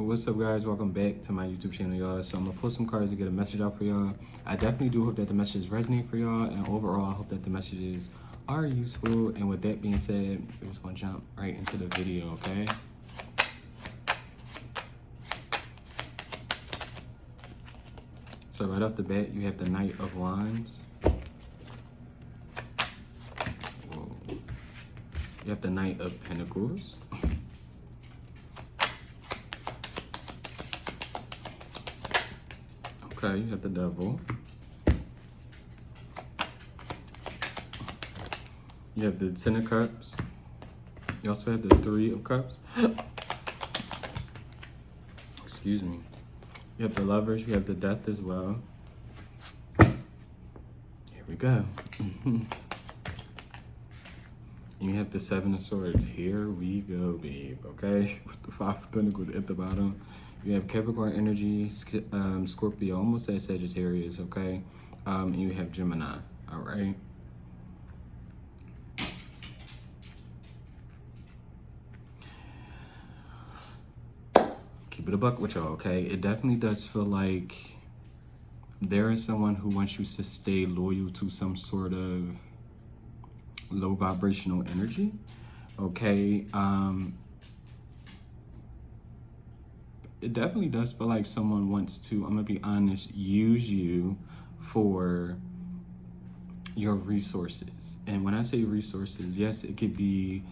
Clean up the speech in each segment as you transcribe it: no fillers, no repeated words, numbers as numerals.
What's up, guys? Welcome back to my YouTube channel, y'all. So I'm gonna pull some cards to get a message out for y'all. I definitely do hope that the messages resonate for y'all, and overall I hope that the messages are useful. And with that being said, we're just gonna jump right into the video, okay? So right off the bat, you have the Knight of Wands. Whoa. You have the Knight of Pentacles. Okay, you have the Devil. You have the Ten of Cups. You also have the Three of Cups. Excuse me. You have the Lovers. You have the Death as well. Here we go. And you have the Seven of Swords. Here we go, babe. Okay, with the Five of Pentacles at the bottom. You have Capricorn energy, Scorpio, almost said Sagittarius, okay? And you have Gemini, all right? Keep it a buck with y'all, okay? It definitely does feel like there is someone who wants you to stay loyal to some sort of low vibrational energy, okay? It definitely does feel like someone wants to, I'm gonna be honest, use you for your resources. And when I say resources, yes, it could be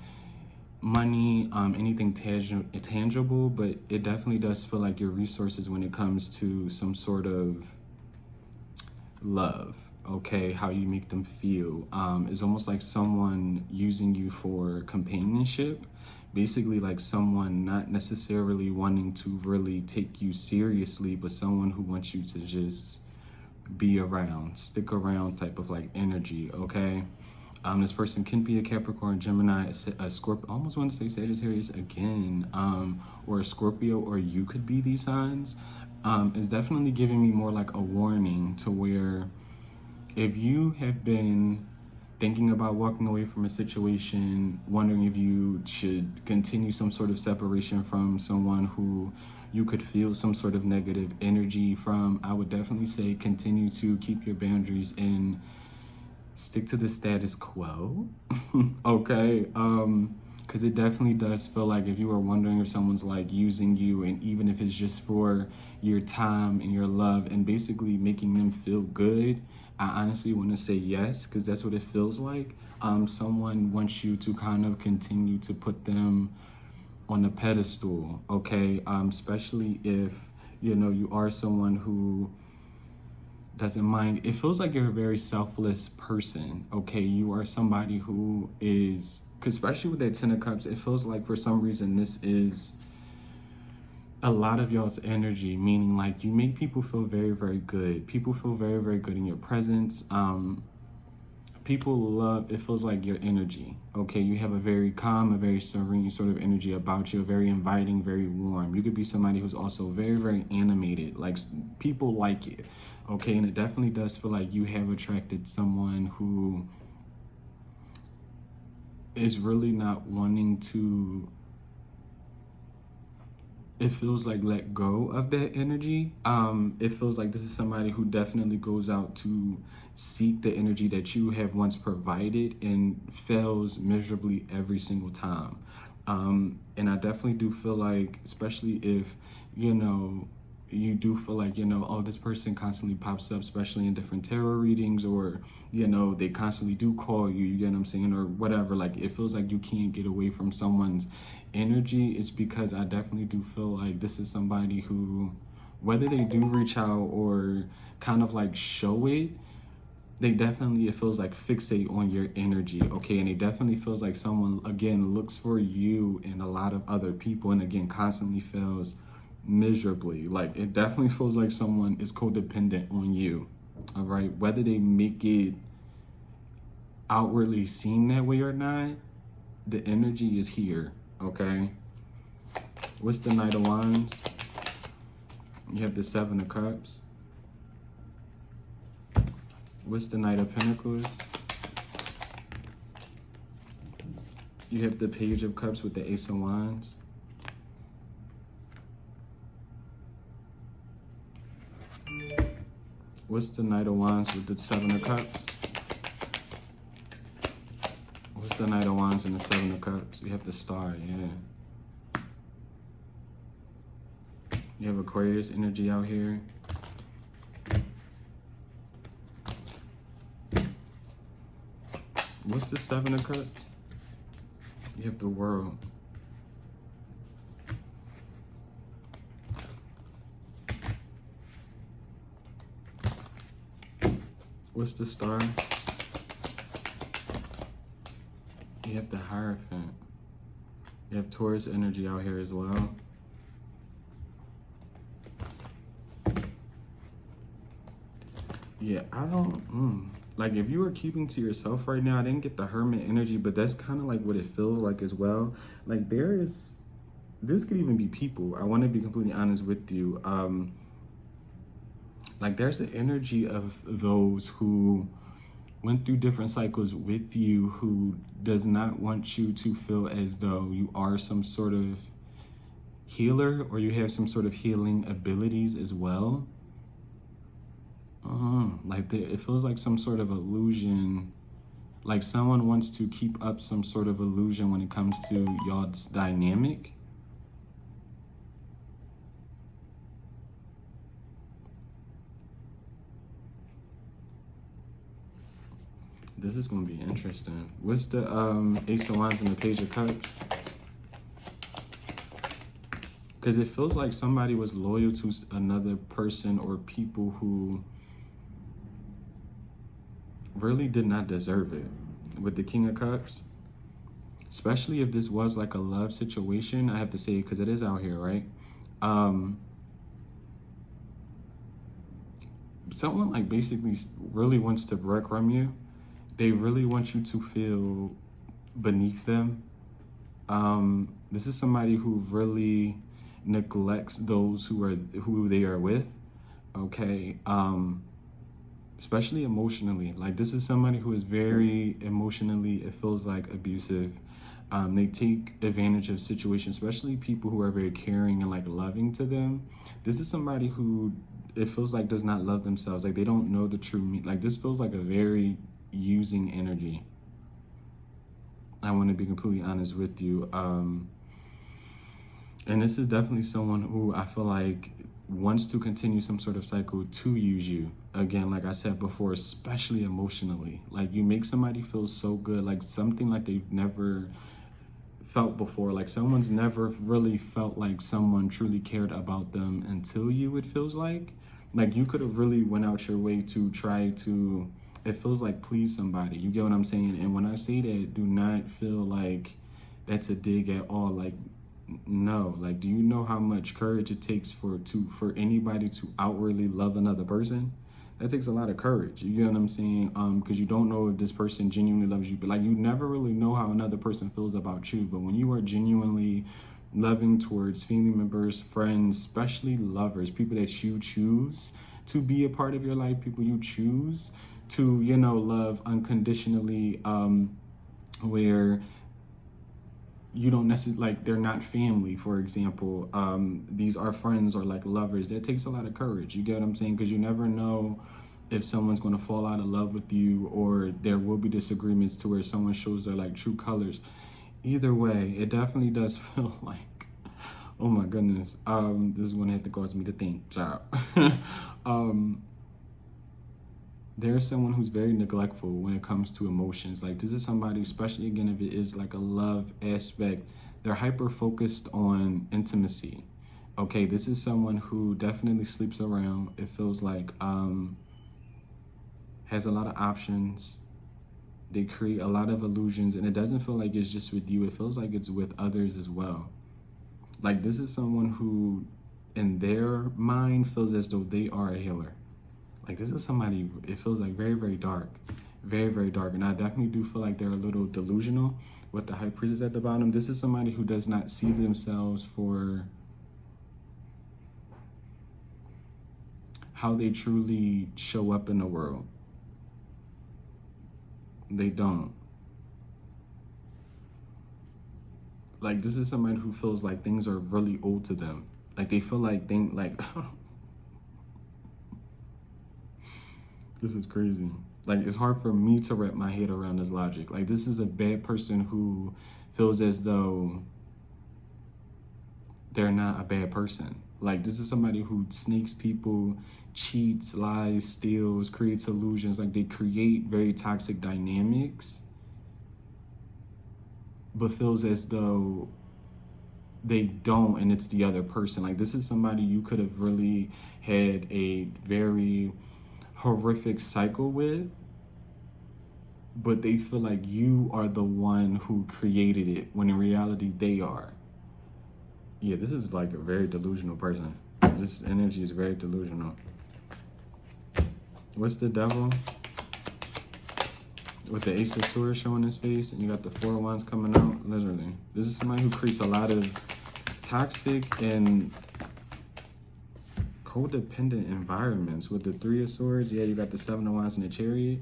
money, anything tangible, but it definitely does feel like your resources when it comes to some sort of love, okay? How you make them feel. It's almost like someone using you for companionship. Basically like someone not necessarily wanting to really take you seriously, but someone who wants you to just be around, stick around type of like energy, okay? This person can be a Capricorn, Gemini, a Scorpio, I almost want to say Sagittarius again, or a Scorpio, or you could be these signs. It's definitely giving me more like a warning to where if you have been thinking about walking away from a situation, wondering if you should continue some sort of separation from someone who you could feel some sort of negative energy from, I would definitely say continue to keep your boundaries and stick to the status quo, okay? Because it definitely does feel like if you are wondering if someone's like using you, and even if it's just for your time and your love and basically making them feel good, I honestly want to say yes, because that's what it feels like. Someone wants you to kind of continue to put them on the pedestal, okay? Especially if, you know, you are someone who doesn't mind. It feels like you're a very selfless person, okay? You are somebody who is, because especially with that Ten of Cups, it feels like for some reason this is a lot of y'all's energy, meaning like you make people feel very, very good. People feel very, very good in your presence. People love, it feels like your energy, okay? You have a very calm, a very serene sort of energy about you, very inviting, very warm. You could be somebody who's also very, very animated, like people like it, okay? And it definitely does feel like you have attracted someone who is really not wanting to, it feels like let go of that energy. It feels like this is somebody who definitely goes out to seek the energy that you have once provided and fails miserably every single time. And I definitely do feel like, especially if, you know, you do feel like, you know, oh, this person constantly pops up, especially in different tarot readings, or, you know, they constantly do call you, you get what I'm saying, or whatever. Like, it feels like you can't get away from someone's energy. It's because I definitely do feel like this is somebody who, whether they do reach out or kind of like show it, they definitely, it feels like fixate on your energy, okay? And it definitely feels like someone, again, looks for you and a lot of other people, and again, constantly fails miserably. Like, it definitely feels like someone is codependent on you, all right? Whether they make it outwardly seem that way or not, the energy is here, okay? What's the Knight of Wands? You have the Seven of Cups. What's the Knight of Pentacles? You have the Page of Cups with the Ace of Wands. What's the Knight of Wands with the Seven of Cups? What's the Knight of Wands and the Seven of Cups? We have the Star, yeah. You have Aquarius energy out here. What's the Seven of Cups? You have the World. What's the Star? You have the Hierophant. You have Taurus energy out here as well. Yeah, I don't, like if you were keeping to yourself right now, I didn't get the Hermit energy, but that's kind of like what it feels like as well. Like this could even be people. I want to be completely honest with you. Like there's an energy of those who went through different cycles with you, who does not want you to feel as though you are some sort of healer or you have some sort of healing abilities as well. Like it feels like some sort of illusion, like someone wants to keep up some sort of illusion when it comes to y'all's dynamic. This is going to be interesting. What's the Ace of Wands and the Page of Cups? Because it feels like somebody was loyal to another person or people who really did not deserve it. With the King of Cups, especially if this was like a love situation, I have to say, because it is out here, right? Someone like basically really wants to breadcrumb you. They really want you to feel beneath them. This is somebody who really neglects those who they are with. Okay. Especially emotionally. Like this is somebody who is very emotionally, it feels like, abusive. They take advantage of situations, especially people who are very caring and like loving to them. This is somebody who it feels like does not love themselves. Like they don't know the true meaning. Like this feels like a very using energy. I want to be completely honest with you. And this is definitely someone who I feel like wants to continue some sort of cycle to use you. Again, like I said before, especially emotionally. Like you make somebody feel so good, like something like they've never felt before. Like someone's never really felt like someone truly cared about them until you, it feels like. Like you could have really went out your way to try to, it feels like, please somebody. You get what I'm saying? And when I say that, do not feel like that's a dig at all. Like, no, like, do you know how much courage it takes for anybody to outwardly love another person? That takes a lot of courage. You get what I'm saying? Because you don't know if this person genuinely loves you, but like you never really know how another person feels about you. But when you are genuinely loving towards family members, friends, especially lovers, people that you choose to be a part of your life, people you choose to, you know, love unconditionally, where you don't necessarily, like, they're not family, for example. These are friends or like lovers. That takes a lot of courage. You get what I'm saying? Because you never know if someone's going to fall out of love with you, or there will be disagreements to where someone shows their like true colors. Either way, it definitely does feel like, oh my goodness, this is going to have to cause me to think, job. There's someone who's very neglectful when it comes to emotions. Like this is somebody, especially again, if it is like a love aspect, they're hyper focused on intimacy. Okay, this is someone who definitely sleeps around. It feels like has a lot of options. They create a lot of illusions, and it doesn't feel like it's just with you. It feels like it's with others as well. Like this is someone who, in their mind, feels as though they are a healer. Like this is somebody, it feels like very, very dark. Very, very dark. And I definitely do feel like they're a little delusional with the High Priestess at the bottom. This is somebody who does not see themselves for how they truly show up in the world. They don't. Like this is somebody who feels like things are really old to them. Like they feel like This is crazy. Like, it's hard for me to wrap my head around this logic. Like, this is a bad person who feels as though they're not a bad person. Like, this is somebody who snakes people, cheats, lies, steals, creates illusions. Like, they create very toxic dynamics, but feels as though they don't, and it's the other person. Like, this is somebody you could have really had a very horrific cycle with, but they feel like you are the one who created it, when in reality they are. Yeah, this is like a very delusional person. This energy is very delusional. What's the devil? With the Ace of Swords showing his face, and you got the Four of Wands coming out. Literally, this is somebody who creates a lot of toxic and codependent environments. With the Three of Swords, yeah, you got the Seven of Wands and the Chariot.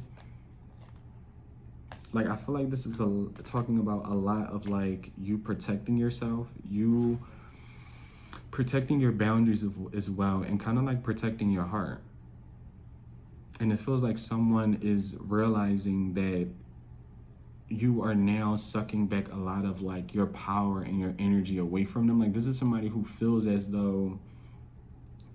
Like, I feel like this is talking about a lot of like you protecting yourself, you protecting your boundaries as well, and kind of like protecting your heart. And it feels like someone is realizing that you are now sucking back a lot of like your power and your energy away from them. Like, this is somebody who feels as though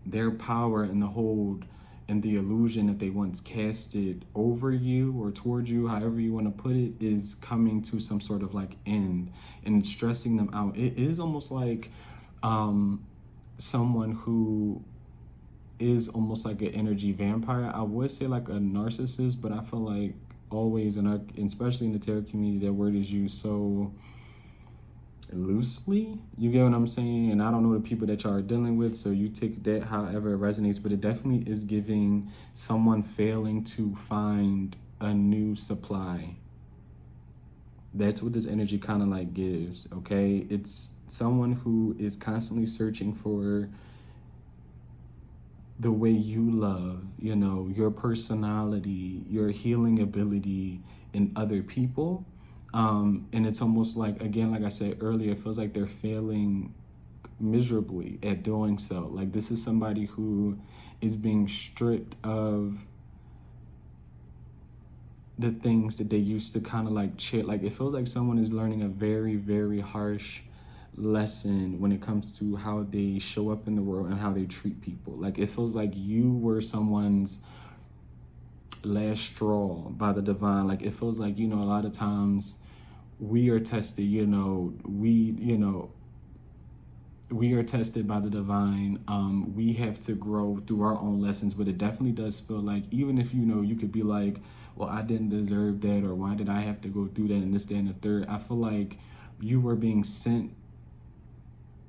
their power and the hold and the illusion that they once casted over you or towards you, however you want to put it, is coming to some sort of like end, and it's stressing them out. It is almost like someone who is almost like an energy vampire. I would say like a narcissist, but I feel like always, and especially in the tarot community, that word is used so loosely. You get what I'm saying? And I don't know the people that y'all are dealing with, so you take that however it resonates, but it definitely is giving someone failing to find a new supply. That's what this energy kind of like gives, okay? It's someone who is constantly searching for the way you love, you know, your personality, your healing ability in other people. And it's almost like, again, like I said earlier, it feels like they're failing miserably at doing so. Like, this is somebody who is being stripped of the things that they used to kind of like like, it feels like someone is learning a very, very harsh lesson when it comes to how they show up in the world and how they treat people. Like, it feels like you were someone's last straw by the divine. Like, it feels like, you know, a lot of times we are tested, we are tested by the divine. We have to grow through our own lessons, but it definitely does feel like, even if, you know, you could be like, well, I didn't deserve that, or why did I have to go through that, and this, that, and the third. I feel like you were being sent.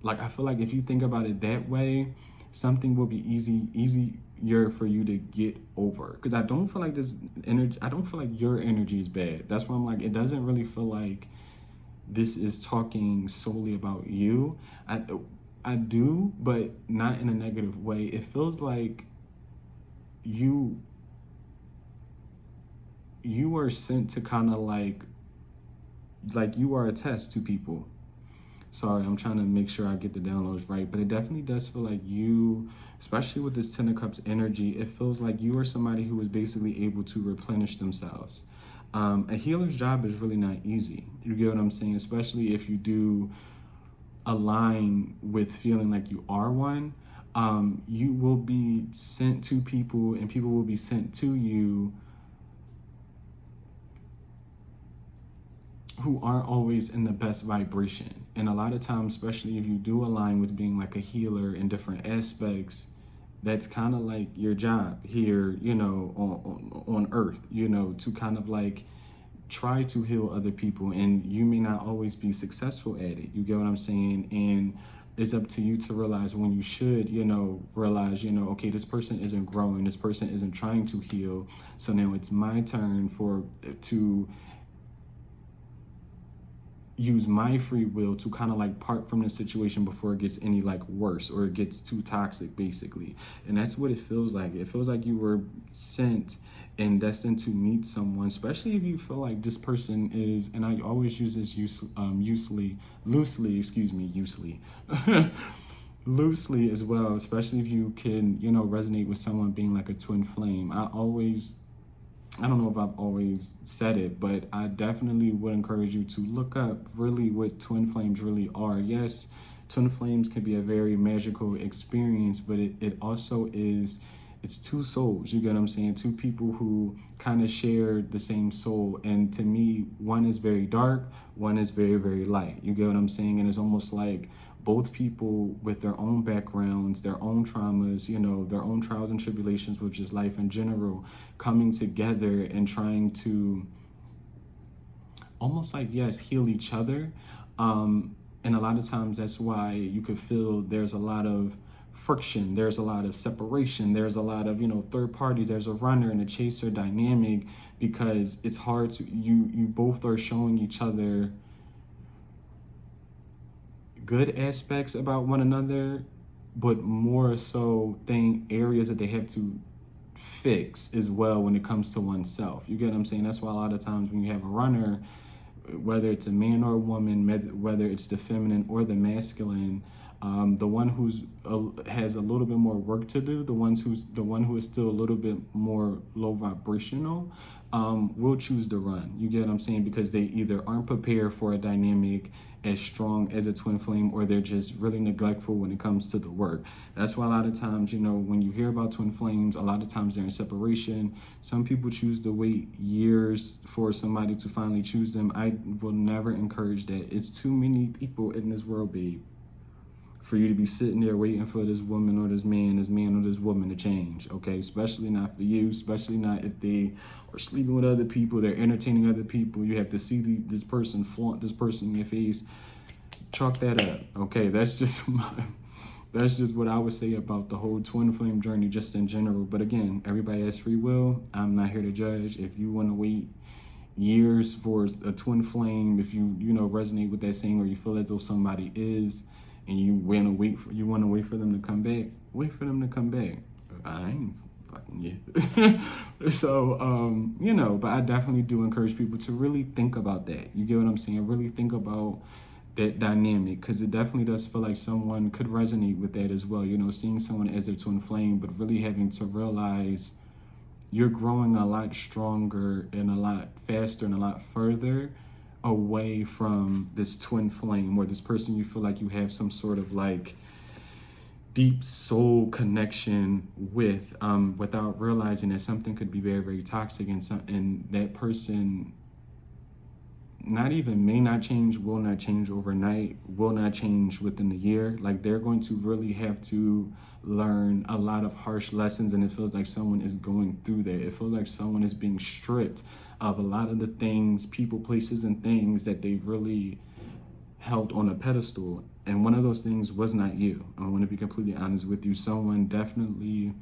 Like, I feel like if you think about it that way, something will be easier for you to get over. Because I don't feel like this energy, I don't feel like your energy is bad. That's why I'm like, it doesn't really feel like this is talking solely about you. I do, but not in a negative way. It feels like you are sent to kind of like you are a test to people. Sorry, I'm trying to make sure I get the downloads right, but it definitely does feel like you, especially with this Ten of Cups energy, it feels like you are somebody who is basically able to replenish themselves. A healer's job is really not easy. You get what I'm saying? Especially if you do align with feeling like you are one. You will be sent to people, and people will be sent to you who aren't always in the best vibration. And a lot of times, especially if you do align with being like a healer in different aspects, that's kind of like your job here, you know, on earth, you know, to kind of like try to heal other people. And you may not always be successful at it. You get what I'm saying? And it's up to you to realize when you should, you know, realize, you know, okay, this person isn't growing, this person isn't trying to heal. So now it's my turn to use my free will to kind of like part from the situation before it gets any like worse, or it gets too toxic, basically. And that's what it feels like. It feels like you were sent and destined to meet someone, especially if you feel like this person is, and I always use this loosely loosely as well, especially if you can, you know, resonate with someone being like a twin flame. I always I don't know if I've always said it, but I definitely would encourage you to look up really what twin flames really are. Yes, twin flames can be a very magical experience, but it also is, it's two souls, you get what I'm saying? Two people who kind of share the same soul. And to me, one is very dark, one is very, very light. You get what I'm saying? And it's almost like both people with their own backgrounds, their own traumas, you know, their own trials and tribulations, which is life in general, coming together and trying to almost like, yes, heal each other. And a lot of times that's why you could feel there's a lot of friction, there's a lot of separation, there's a lot of, you know, third parties, there's a runner and a chaser dynamic, because it's hard to, you both are showing each other good aspects about one another, but more so areas that they have to fix as well when it comes to oneself. You get what I'm saying? That's why a lot of times when you have a runner, whether it's a man or a woman, whether it's the feminine or the masculine, the one who's has a little bit more work to do, the one who is still a little bit more low vibrational, will choose to run. You get what I'm saying? Because they either aren't prepared for a dynamic as strong as a twin flame, or they're just really neglectful when it comes to the work. That's why a lot of times, you know, when you hear about twin flames, a lot of times they're in separation. Some people choose to wait years for somebody to finally choose them. I will never encourage that. It's too many people in this world, babe, for you to be sitting there waiting for this woman or this man or this woman to change, okay? Especially not for you, especially not if they are sleeping with other people, they're entertaining other people. You have to see this person flaunt this person in your face. Chalk that up, okay? That's just that's just what I would say about the whole twin flame journey, just in general. But again, everybody has free will. I'm not here to judge. If you want to wait years for a twin flame, if you resonate with that saying, or you feel as though somebody is, and you want to wait for them to come back, wait for them to come back. I ain't fucking yet. So, but I definitely do encourage people to really think about that. You get what I'm saying? Really think about that dynamic, because it definitely does feel like someone could resonate with that as well. You know, seeing someone as their twin flame, but really having to realize you're growing a lot stronger and a lot faster and a lot further away from this twin flame, or this person you feel like you have some sort of like deep soul connection with, without realizing that something could be very, very toxic, and that person may not change, will not change overnight, will not change within the year. Like, they're going to really have to learn a lot of harsh lessons, and it feels like someone is going through that. It feels like someone is being stripped of a lot of the things, people, places, and things that they really held on a pedestal. And one of those things was not you. I want to be completely honest with you. Someone definitely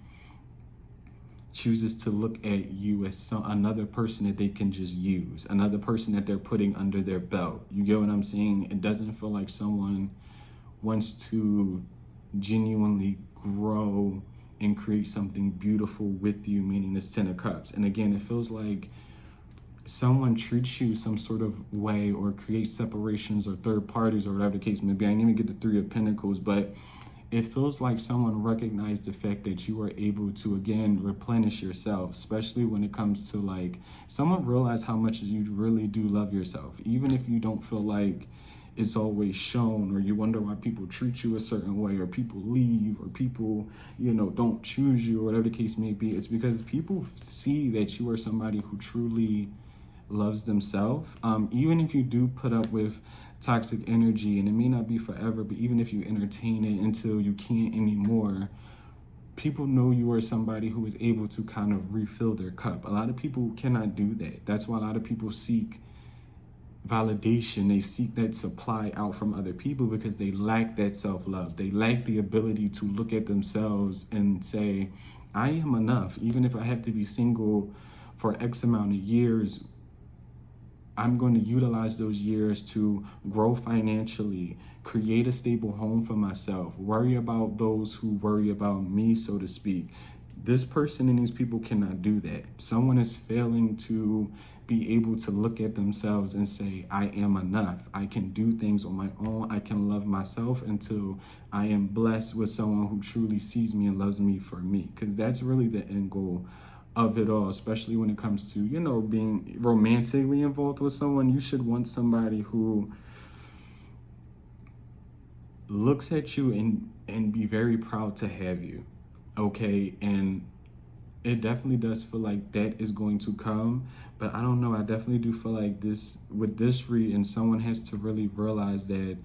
chooses to look at you as another person that they can just use, another person that they're putting under their belt. You get what I'm saying? It doesn't feel like someone wants to genuinely grow and create something beautiful with you, meaning this Ten of Cups. And again, it feels like someone treats you some sort of way, or creates separations or third parties or whatever the case may be. I didn't even get the Three of Pentacles, but it feels like someone recognized the fact that you are able to, again, replenish yourself, especially when it comes to, like, someone realized how much you really do love yourself, even if you don't feel like it's always shown, or you wonder why people treat you a certain way, or people leave, or people, don't choose you, or whatever the case may be. It's because people see that you are somebody who truly loves themselves. Even if you do put up with toxic energy, and it may not be forever, but even if you entertain it until you can't anymore, people know you are somebody who is able to kind of refill their cup. A lot of people cannot do that. That's why a lot of people seek validation. They seek that supply out from other people, because they lack that self-love. They lack the ability to look at themselves and say, I am enough. Even if I have to be single for X amount of years, I'm going to utilize those years to grow financially, create a stable home for myself, worry about those who worry about me, so to speak. This person and these people cannot do that. Someone is failing to be able to look at themselves and say, I am enough. I can do things on my own. I can love myself until I am blessed with someone who truly sees me and loves me for me. Because that's really the end goal of it all, especially when it comes to, you know, being romantically involved with someone. You should want somebody who looks at you and be very proud to have you. Okay. And it definitely does feel like that is going to come, but I don't know. I definitely do feel like this with this reading, someone has to really realize that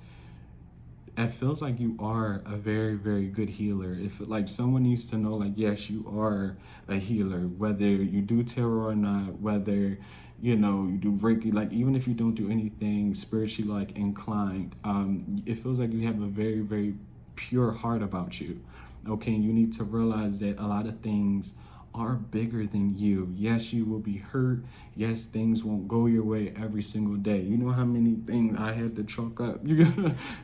it feels like you are a very, very good healer. If like someone needs to know, like, yes, you are a healer, whether you do tarot or not, whether, you know, you do Reiki, like even if you don't do anything spiritually like inclined, it feels like you have a very, very pure heart about you. Okay, you need to realize that a lot of things are bigger than you. Yes, you will be hurt. Yes, things won't go your way every single day. You know how many things I had to chalk up?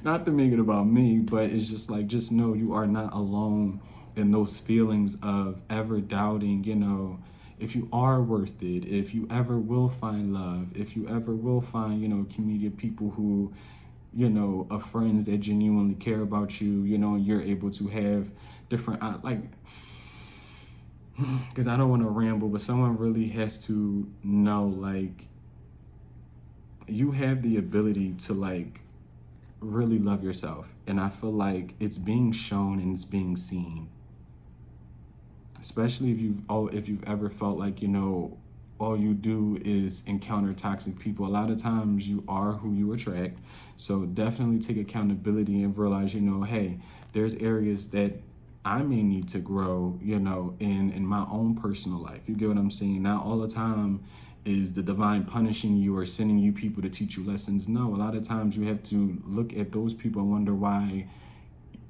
Not to make it about me, but it's just like, just know you are not alone in those feelings of ever doubting, you know, if you are worth it, if you ever will find love, if you ever will find, you know, community of people who, you know, of friends that genuinely care about you, you know, you're able to have different, like, because I don't want to ramble, but someone really has to know, like, you have the ability to, like, really love yourself. And I feel like it's being shown and it's being seen. Especially if you've ever felt like, you know, all you do is encounter toxic people. A lot of times you are who you attract. So definitely take accountability and realize, you know, hey, there's areas that I may need to grow, you know, in my own personal life. You get what I'm saying? Not all the time is the divine punishing you or sending you people to teach you lessons. No, a lot of times you have to look at those people and wonder why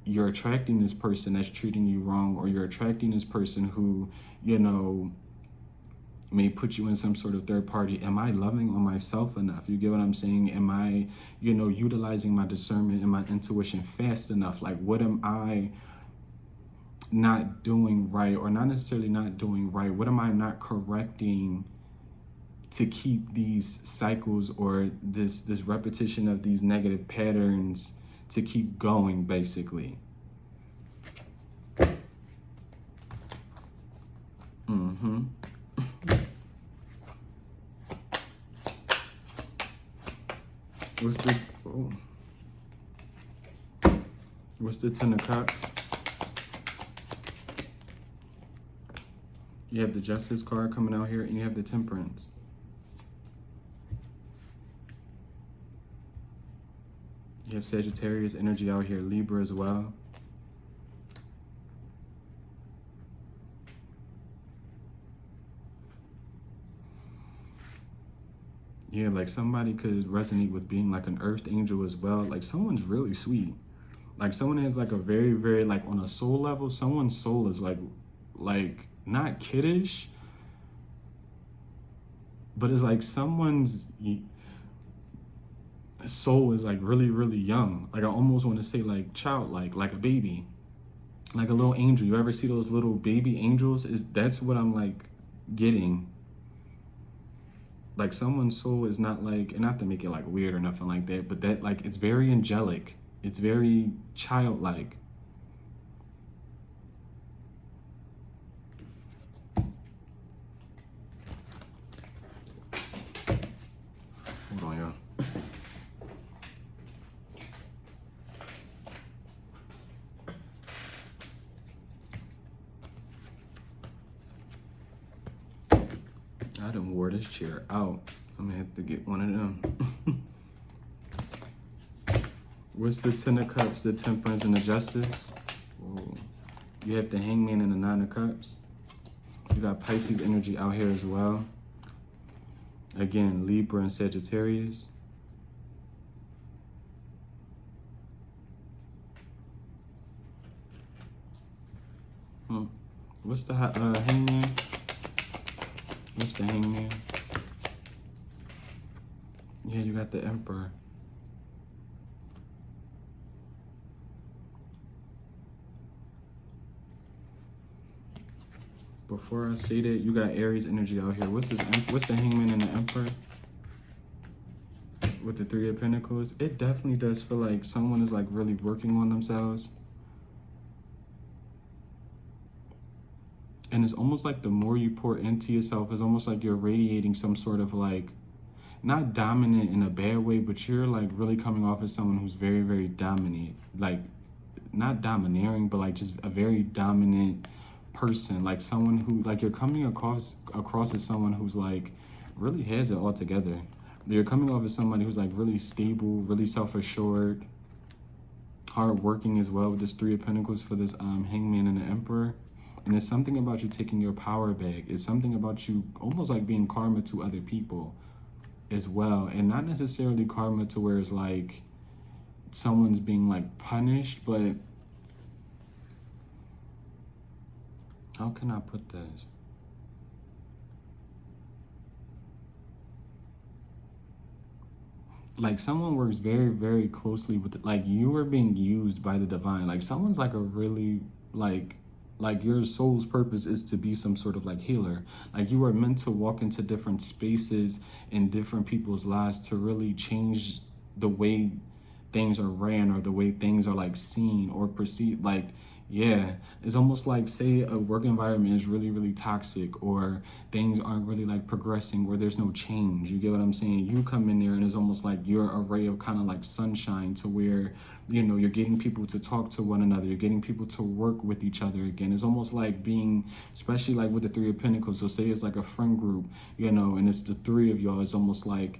you're attracting this person that's treating you wrong, or you're attracting this person who, you know, may put you in some sort of third party. Am I loving on myself enough? You get what I'm saying? Am I, you know, utilizing my discernment and my intuition fast enough? Like, what am I not doing right, or not necessarily not doing right? What am I not correcting to keep these cycles or this repetition of these negative patterns to keep going, basically? What's the what's the Ten of Cups? You have the Justice card coming out here, and you have the Temperance. You have Sagittarius energy out here, Libra as well. Yeah, like somebody could resonate with being like an earth angel as well. Like someone's really sweet. Like someone has like a very, very, like on a soul level, someone's soul is like not kiddish, but it's like someone's soul is like really, really young. Like I almost want to say like childlike, like a baby, like a little angel. You ever see those little baby angels? That's what I'm like getting. Like someone's soul is not like, and not to make it like weird or nothing like that, but that like it's very angelic. It's very childlike. Hold on, y'all. I done wore this chair out. I'm gonna have to get one of them. What's the Ten of Cups, the Temperance, and the Justice? Whoa. You have the Hangman and the Nine of Cups. You got Pisces energy out here as well. Again, Libra and Sagittarius. What's the Hangman? What's the Hangman? Yeah, you got the Emperor. Before I say that, you got Aries energy out here. What's the Hangman and the Emperor? With the Three of Pentacles. It definitely does feel like someone is like really working on themselves. And it's almost like the more you pour into yourself, it's almost like you're radiating some sort of like, not dominant in a bad way, but you're like really coming off as someone who's very, very dominant. Like, not domineering, but like just a very dominant person. Like someone who, like you're coming across as someone who's like really has it all together. You're coming off as somebody who's like really stable, really self-assured, hardworking as well with this Three of Pentacles for this Hangman and the Emperor. And it's something about you taking your power back. It's something about you almost like being karma to other people as well. And not necessarily karma to where it's like someone's being like punished, but how can I put this? Like someone works very, very closely with it. Like you are being used by the divine. Like someone's like a really like your soul's purpose is to be some sort of like healer. Like you are meant to walk into different spaces in different people's lives to really change the way things are ran or the way things are like seen or perceived. Like, yeah, it's almost like, say a work environment is really, really toxic, or things aren't really like progressing, or there's no change. You get what I'm saying? You come in there and it's almost like you're a ray of kind of like sunshine to where, you know, you're getting people to talk to one another. You're getting people to work with each other again. It's almost like being, especially like with the Three of Pentacles. So say it's like a friend group, you know, and it's the three of y'all. It's almost like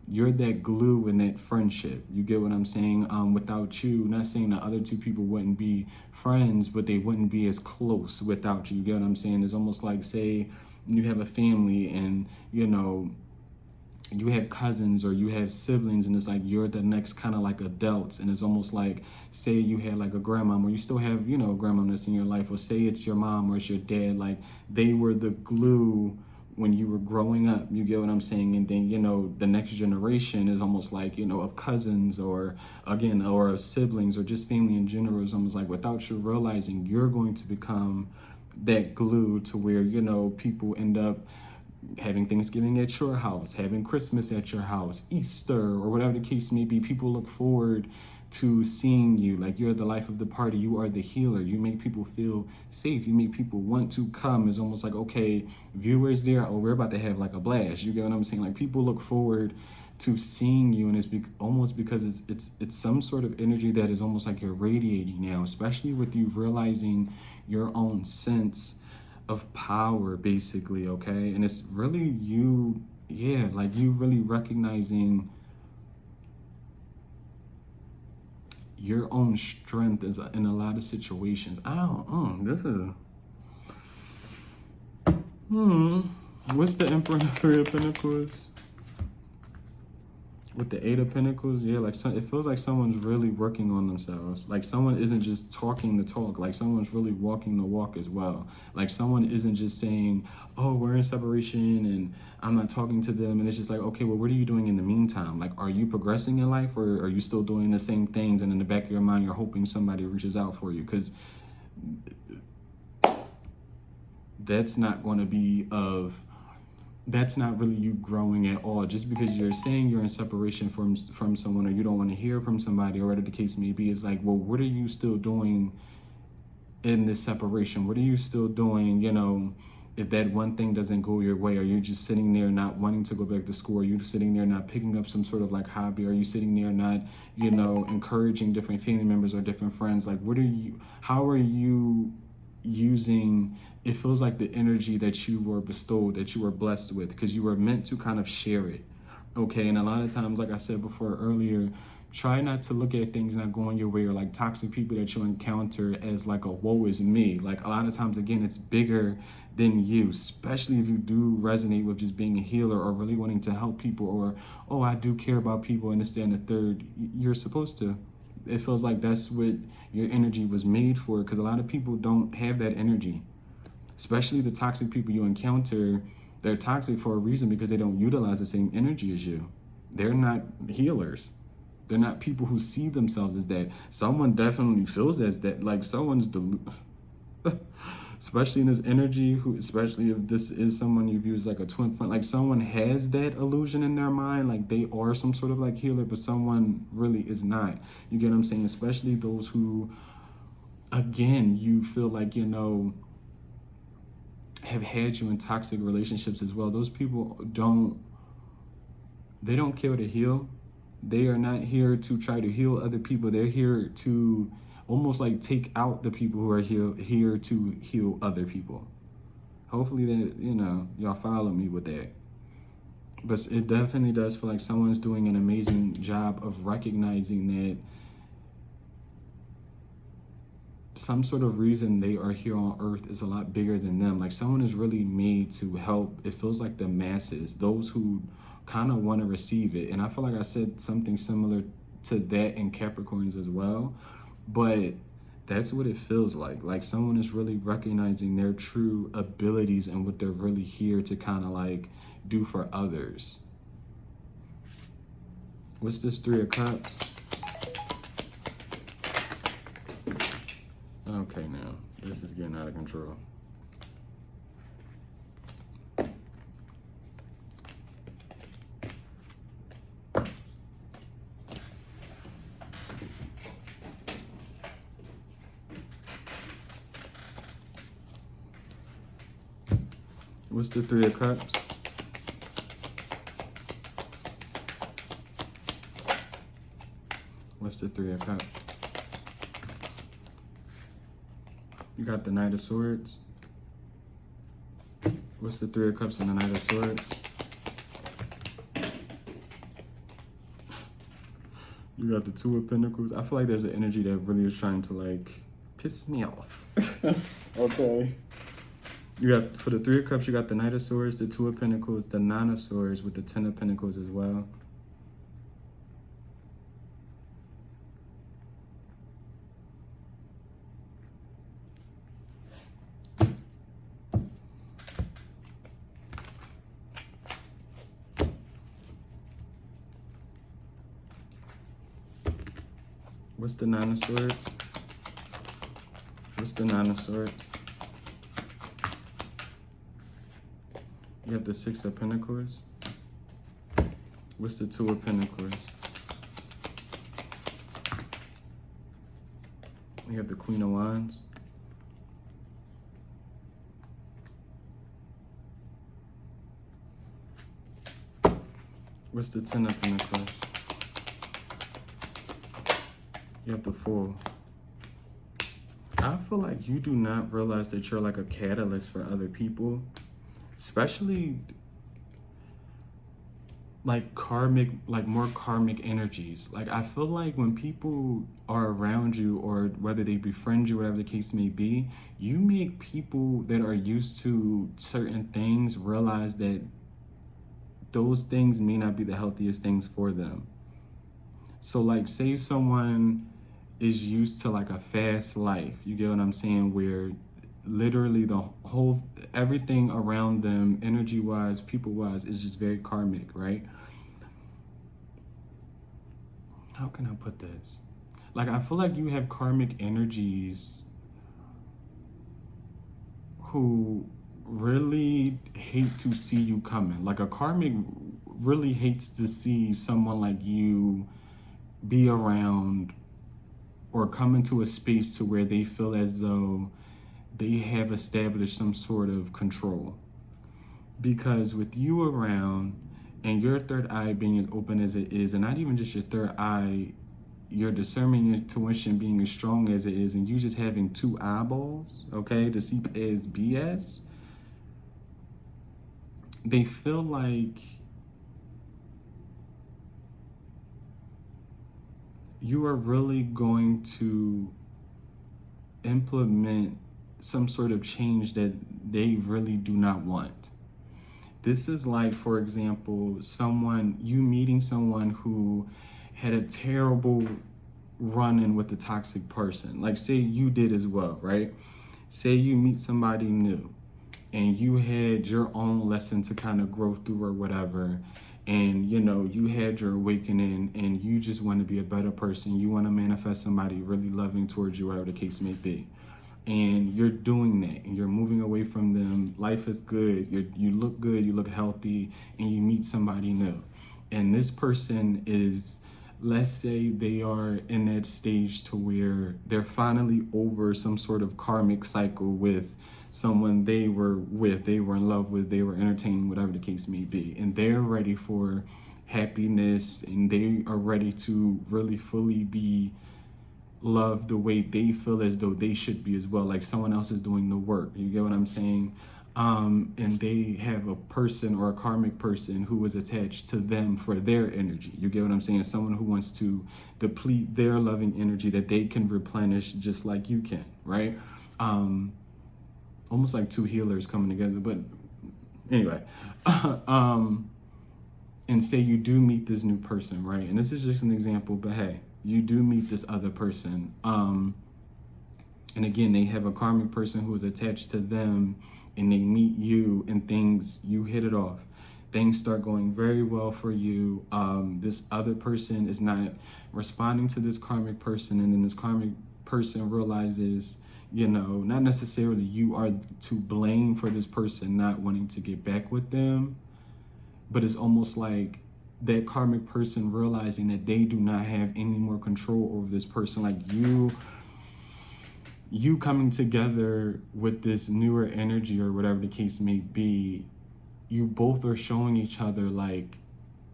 you're that glue in that friendship. You get what I'm saying? Without you, not saying the other two people wouldn't be friends, but they wouldn't be as close without you. You get what I'm saying? It's almost like, say you have a family and, you know, you have cousins or you have siblings, and it's like you're the next kind of like adults. And it's almost like, say you had like a grandmom, or you still have, you know, a grandmom that's in your life, or say it's your mom or it's your dad. Like they were the glue when you were growing up. You get what I'm saying? And then, you know, the next generation is almost like, you know, of cousins or again, or of siblings or just family in general. Is almost like without you realizing, you're going to become that glue to where, you know, people end up having Thanksgiving at your house, having Christmas at your house, Easter, or whatever the case may be. People look forward to seeing you. Like you're the life of the party. You are the healer. You make people feel safe. You make people want to come. It's almost like, okay, viewers there, oh, we're about to have like a blast. You get what I'm saying? Like people look forward to seeing you, and it's almost because it's some sort of energy that is almost like you're radiating now, especially with you realizing your own sense of power, basically. Okay, and it's really you, yeah, like you really recognizing your own strength is in a lot of situations. What's the Emperor and the Three of Pentacles? With the Eight of Pentacles, yeah, like it feels like someone's really working on themselves. Like someone isn't just talking the talk, like someone's really walking the walk as well. Like someone isn't just saying, oh, we're in separation and I'm not talking to them. And it's just like, okay, well, what are you doing in the meantime? Like, are you progressing in life, or are you still doing the same things? And in the back of your mind, you're hoping somebody reaches out for you, because that's not going to be that's not really you growing at all. Just because you're saying you're in separation from someone, or you don't want to hear from somebody, or whatever the case may be, is like, well, what are you still doing in this separation? What are you still doing, you know, if that one thing doesn't go your way? Are you just sitting there not wanting to go back to school? Are you sitting there not picking up some sort of like hobby? Are you sitting there not, you know, encouraging different family members or different friends? Like, how are you using, it feels like the energy that you were bestowed, that you were blessed with, because you were meant to kind of share it. Okay, and a lot of times, like I said before earlier, try not to look at things not going your way, or like toxic people that you encounter, as like a woe is me. Like a lot of times, again, it's bigger than you, especially if you do resonate with just being a healer or really wanting to help people, or, oh, I do care about people and this, that, and the third. You're supposed to. It feels like that's what your energy was made for, because a lot of people don't have that energy. Especially the toxic people you encounter, they're toxic for a reason, because they don't utilize the same energy as you. They're not healers. They're not people who see themselves as that. Someone definitely feels as that, like someone's especially in this energy, especially if this is someone you view as like a twin flame, like someone has that illusion in their mind, like they are some sort of like healer, but someone really is not. You get what I'm saying? Especially those who, again, you feel like, you know, have had you in toxic relationships as well. Those people they don't care to heal. They are not here to try to heal other people. They're here to almost like take out the people who are here to heal other people. Hopefully that, y'all follow me with that. But it definitely does feel like someone's doing an amazing job of recognizing that some sort of reason they are here on earth is a lot bigger than them. Like someone is really made to help. It feels like the masses, those who kind of want to receive it. And I feel like I said something similar to that in Capricorns as well. But that's what it feels like. Like someone is really recognizing their true abilities and what they're really here to kind of like do for others. What's this Three of Cups? Okay, now this is getting out of control. What's the Three of Cups? What's the Three of Cups? You got the Knight of Swords. What's the Three of Cups and the Knight of Swords? You got the Two of Pentacles. I feel like there's an energy that really is trying to like piss me off. Okay. You got, for the Three of Cups, you got the Knight of Swords, the Two of Pentacles, the Nine of Swords with the Ten of Pentacles as well. What's the Nine of Swords? What's the Nine of Swords? You have the Six of Pentacles. What's the Two of Pentacles? You have the Queen of Wands. What's the Ten of Pentacles? You have the Fool. I feel like you do not realize that you're like a catalyst for other people, especially like karmic, like more karmic energies. Like I feel like when people are around you, or whether they befriend you, whatever the case may be, you make people that are used to certain things realize that those things may not be the healthiest things for them. So like say someone is used to like a fast life, you get what I'm saying, where literally the whole, everything around them, energy wise, people wise, is just very karmic, right? How can I put this? Like I feel like you have karmic energies who really hate to see you coming. Like a karmic really hates to see someone like you be around or come into a space to where they feel as though they have established some sort of control. Because with you around and your third eye being as open as it is, and not even just your third eye, your discerning intuition being as strong as it is, and you just having two eyeballs, okay, to see as BS, they feel like you are really going to implement some sort of change that they really do not want. This is like, for example, you meeting someone who had a terrible run-in with a toxic person. Like say you did as well, right? Say you meet somebody new and you had your own lesson to kind of grow through or whatever. And you had your awakening and you just want to be a better person. You want to manifest somebody really loving towards you, whatever the case may be. And you're doing that and you're moving away from them. Life is good. You look good. You look healthy, and you meet somebody new. And this person is let's say they are in that stage to where they're finally over some sort of karmic cycle with someone they were with, they were in love with, they were entertaining, whatever the case may be, and they're ready for happiness, and they are ready to really fully be loved the way they feel as though they should be as well, like someone else is doing the work. You get what I'm saying? And they have a person or a karmic person who is attached to them for their energy. You get what I'm saying? Someone who wants to deplete their loving energy that they can replenish just like you can, right? Almost like two healers coming together. But anyway, and say you do meet this new person, right? And this is just an example, but hey, you do meet this other person. And again, they have a karmic person who is attached to them, and they meet you, and you hit it off. Things start going very well for you. This other person is not responding to this karmic person, and then this karmic person realizes, not necessarily you are to blame for this person not wanting to get back with them, but it's almost like that karmic person realizing that they do not have any more control over this person. Like you coming together with this newer energy or whatever the case may be, you both are showing each other like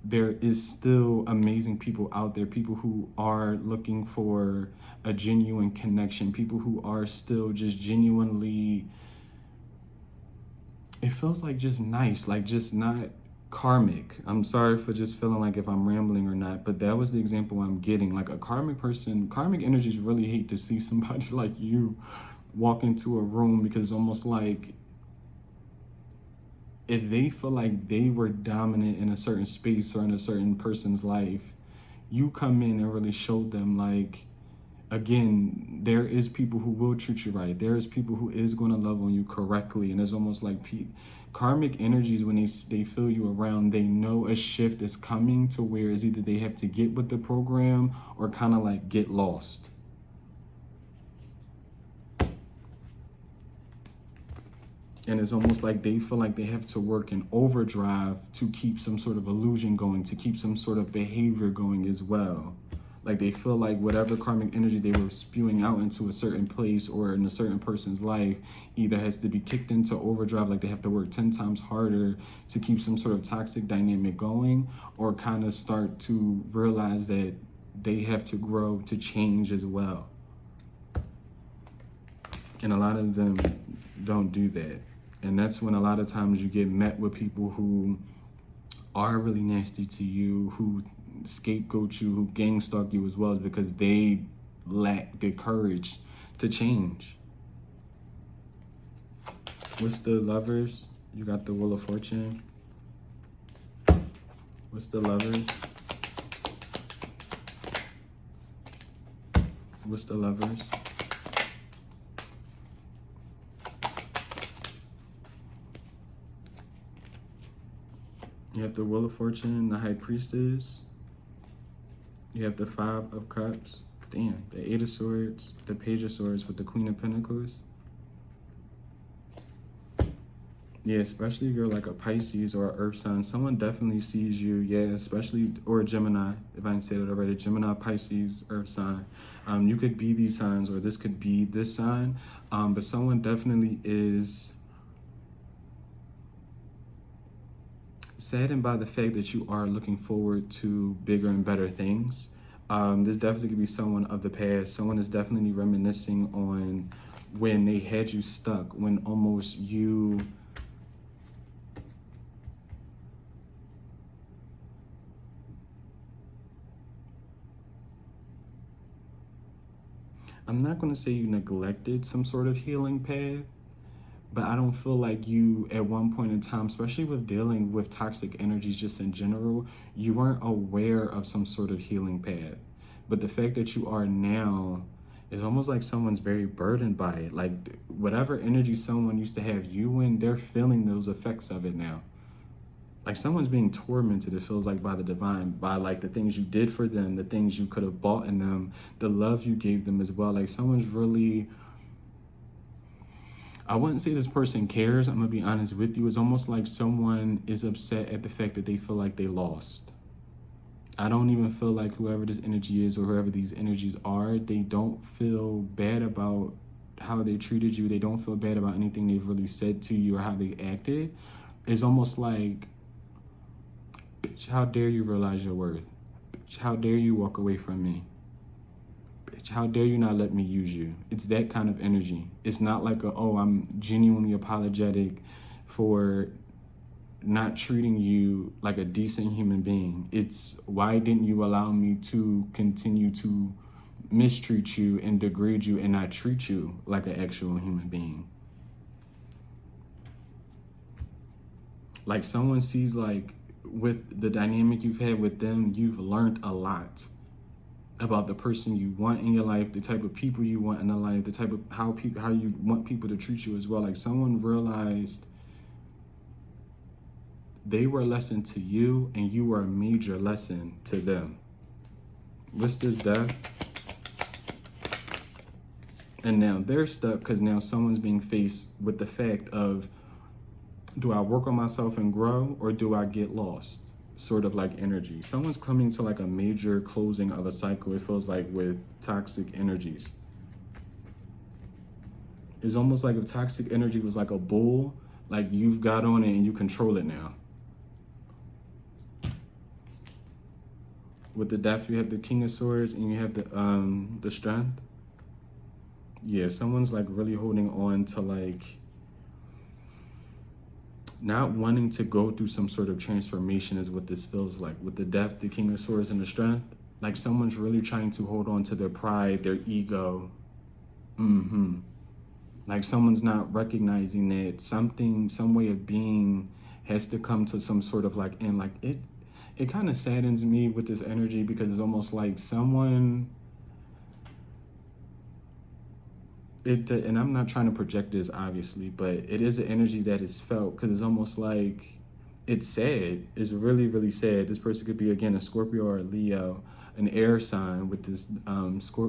there is still amazing people out there, people who are looking for a genuine connection, people who are still just genuinely, it feels like just nice, like just not karmic. I'm sorry for just feeling like if I'm rambling or not, but that was the example I'm getting. Like a karmic person, karmic energies really hate to see somebody like you walk into a room, because it's almost like if they feel like they were dominant in a certain space or in a certain person's life, you come in and really show them like, again, there is people who will treat you right. There is people who is going to love on you correctly. And it's almost like karmic energies, when they feel you around, they know a shift is coming to where it's either they have to get with the program or kind of like get lost. And it's almost like they feel like they have to work in overdrive to keep some sort of illusion going, to keep some sort of behavior going as well. Like they feel like whatever karmic energy they were spewing out into a certain place or in a certain person's life either has to be kicked into overdrive, like they have to work 10 times harder to keep some sort of toxic dynamic going, or kind of start to realize that they have to grow to change as well. And a lot of them don't do that. And that's when a lot of times you get met with people who are really nasty to you, who scapegoat you, who gang stalk you as well, is because they lack the courage to change. What's the Lovers? You got the Wheel of Fortune. What's the Lovers? What's the Lovers? You have the Wheel of Fortune, the High Priestess. You have the Five of Cups. Damn, the Eight of Swords, the Page of Swords with the Queen of Pentacles. Yeah, especially if you're like a Pisces or an Earth sign, someone definitely sees you. Yeah, especially, or a Gemini, if I didn't say that already. Gemini, Pisces, Earth sign. You could be these signs, or this could be this sign. But someone definitely is saddened by the fact that you are looking forward to bigger and better things. This definitely could be someone of the past. Someone is definitely reminiscing on when they had you stuck, when almost you I'm not going to say you neglected some sort of healing path, but I don't feel like you at one point in time, especially with dealing with toxic energies just in general, you weren't aware of some sort of healing path. But the fact that you are now is almost like someone's very burdened by it. Like whatever energy someone used to have you in, they're feeling those effects of it now. Like someone's being tormented, it feels like, by the divine, by like the things you did for them, the things you could have bought in them, the love you gave them as well. Like someone's really, I wouldn't say this person cares, I'm gonna be honest with you. It's almost like someone is upset at the fact that they feel like they lost. I don't even feel like whoever this energy is or whoever these energies are, they don't feel bad about how they treated you. They don't feel bad about anything they've really said to you or how they acted. It's almost like, bitch, how dare you realize your worth? Bitch, how dare you walk away from me? Bitch, how dare you not let me use you? It's that kind of energy. It's not like I'm genuinely apologetic for not treating you like a decent human being. It's, why didn't you allow me to continue to mistreat you and degrade you and not treat you like an actual human being? Like, someone sees, like, with the dynamic you've had with them, you've learned a lot about the person you want in your life, the type of people you want in the life, the type of how you want people to treat you as well. Like, someone realized they were a lesson to you and you were a major lesson to them. What's this, death? And now they're stuck because now someone's being faced with the fact of, do I work on myself and grow, or do I get lost? Sort of like energy. Someone's coming to like a major closing of a cycle, it feels like, with toxic energies. It's almost like if toxic energy was like a bull, like you've got on it and you control it now. With the death, you have the King of Swords and you have the Strength. Yeah, someone's like really holding on to like not wanting to go through some sort of transformation is what this feels like. With the Death, the King of Swords, and the Strength, like someone's really trying to hold on to their pride, their ego. Like someone's not recognizing that some way of being has to come to some sort of like end. Like it kind of saddens me with this energy because it's almost like someone, and I'm not trying to project this obviously, but it is an energy that is felt because it's almost like it's sad. It's really, really sad. This person could be, again, a Scorpio or a Leo, an air sign with this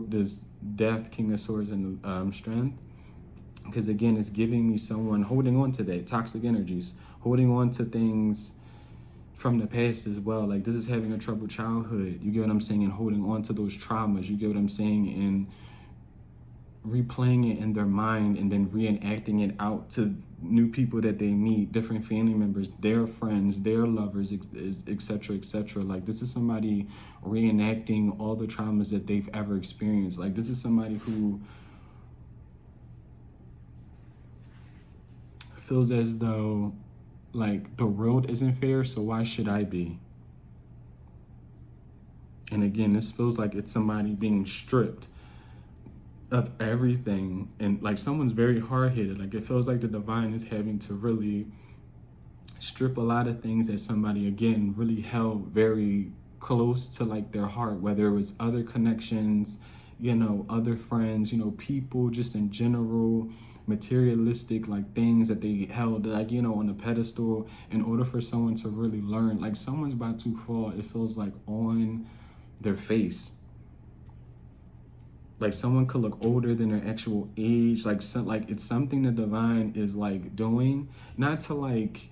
this Death, King of Swords, and Strength. Because again, it's giving me someone holding on to that toxic energies, holding on to things from the past as well. Like this is having a troubled childhood. You get what I'm saying? And holding on to those traumas. You get what I'm saying? And replaying it in their mind and then reenacting it out to new people that they meet, different family members, their friends, their lovers, etc., etc. Like this is somebody reenacting all the traumas that they've ever experienced. Like this is somebody who feels as though like the world isn't fair, so why should I be? And again, this feels like it's somebody being stripped of everything, and like someone's very hard-headed. Like it feels like the divine is having to really strip a lot of things that somebody, again, really held very close to like their heart, whether it was other connections, you know, other friends, you know, people just in general, materialistic like things that they held like, you know, on a pedestal, in order for someone to really learn. Like someone's about to fall, it feels like, on their face. Like someone could look older than their actual age. Like it's something the divine is like doing, not to like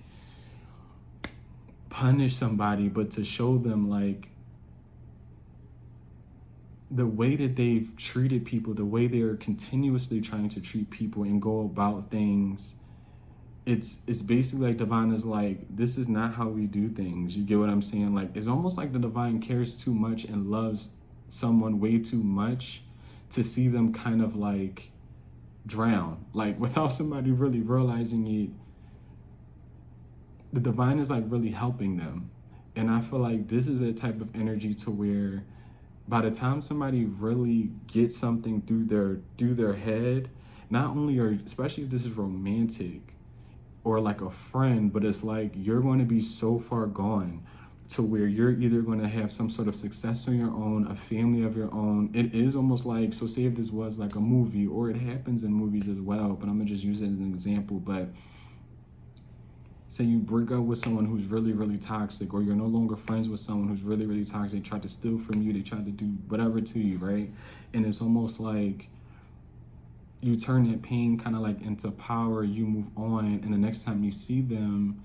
punish somebody, but to show them like the way that they've treated people, the way they're continuously trying to treat people and go about things. It's basically like divine is like, this is not how we do things. You get what I'm saying? Like it's almost like the divine cares too much and loves someone way too much to see them kind of like drown, like without somebody really realizing it. The divine is like really helping them. And I feel like this is a type of energy to where by the time somebody really gets something through their head, not only are, especially if this is romantic or like a friend, but it's like you're going to be so far gone to where you're either going to have some sort of success on your own, a family of your own. It is almost like, so say if this was like a movie, or it happens in movies as well, but I'm gonna just use it as an example. But say you break up with someone who's really, really toxic, or you're no longer friends with someone who's really, really toxic. They tried to steal from you, they tried to do whatever to you, right? And it's almost like you turn that pain kind of like into power, you move on, and the next time you see them,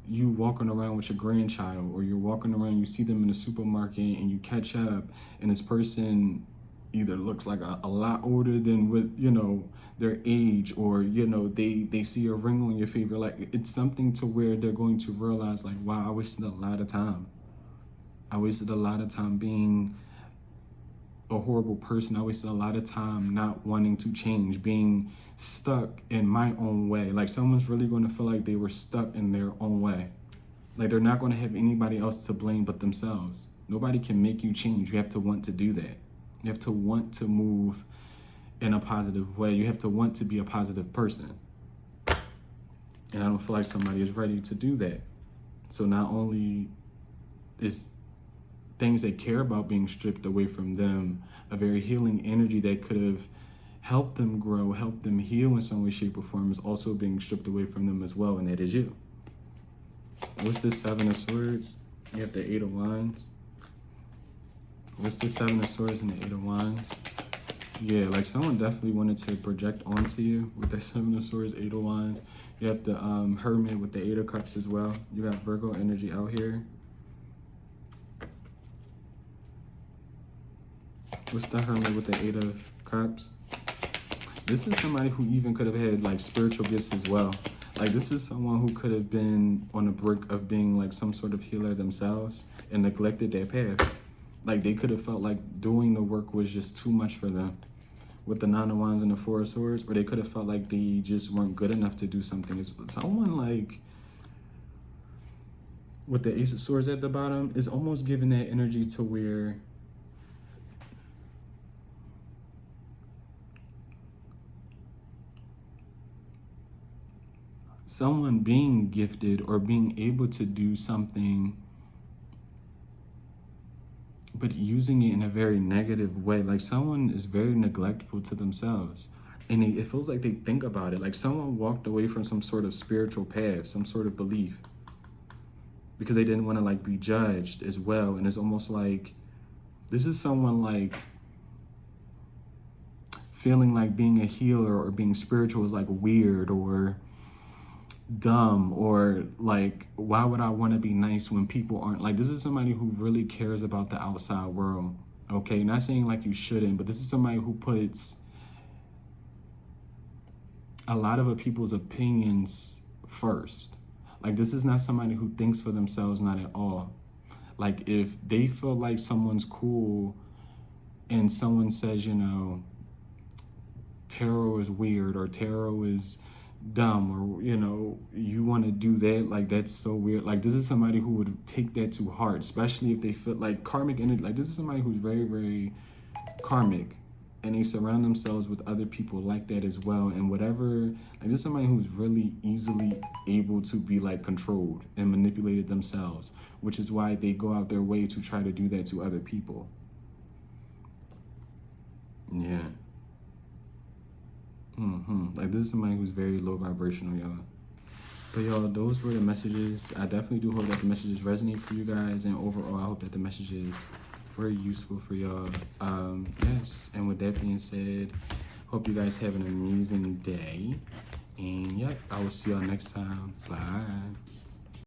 you walking around with your grandchild, or you're walking around, you see them in the supermarket and you catch up, and this person either looks like a lot older than with, you know, their age, or, you know, they see a ring on your finger. Like, it's something to where they're going to realize, like, wow, I wasted a lot of time. I wasted a lot of time being a horrible person. I wasted a lot of time not wanting to change, being stuck in my own way. Like, someone's really going to feel like they were stuck in their own way. Like, they're not going to have anybody else to blame but themselves. Nobody can make you change. You have to want to do that. You have to want to move in a positive way. You have to want to be a positive person. And I don't feel like somebody is ready to do that. So not only is things they care about being stripped away from them, a very healing energy that could have helped them grow, helped them heal in some way, shape, or form, is also being stripped away from them as well, and that is you. What's the Seven of Swords? You have the Eight of Wands. What's the Seven of Swords and the Eight of Wands? Yeah, like someone definitely wanted to project onto you with the Seven of Swords, Eight of Wands. You have the Hermit with the Eight of Cups as well. You got Virgo energy out here. What's the Hermit with the Eight of Cups? This is somebody who even could have had like spiritual gifts as well. Like, this is someone who could have been on the brink of being like some sort of healer themselves and neglected their path. Like, they could have felt like doing the work was just too much for them with the Nine of Wands and the Four of Swords, or they could have felt like they just weren't good enough to do something. Someone like with the Ace of Swords at the bottom is almost giving that energy to where someone being gifted or being able to do something, but using it in a very negative way. Like, someone is very neglectful to themselves, and it feels like they think about it. Like, someone walked away from some sort of spiritual path, some sort of belief, because they didn't want to like be judged as well. And it's almost like this is someone like feeling like being a healer or being spiritual is like weird or dumb, or like, why would I want to be nice when people aren't? Like, this is somebody who really cares about the outside world. Okay, not saying like you shouldn't, but this is somebody who puts a lot of people's opinions first. Like, this is not somebody who thinks for themselves, not at all. Like, if they feel like someone's cool and someone says, you know, tarot is weird or tarot is dumb, or, you know, you want to do that, like, that's so weird. Like, this is somebody who would take that to heart, especially if they feel like karmic energy. Like, this is somebody who's very, very karmic, and they surround themselves with other people like that as well. And whatever, like, this is somebody who's really easily able to be like controlled and manipulated themselves, which is why they go out their way to try to do that to other people. Yeah. Like, this is somebody who's very low vibrational, y'all. But y'all, those were the messages. I definitely do hope that the messages resonate for you guys, and overall I hope that the messages very useful for y'all. Yes, and with that being said, hope you guys have an amazing day, and yep, I will see y'all next time. Bye.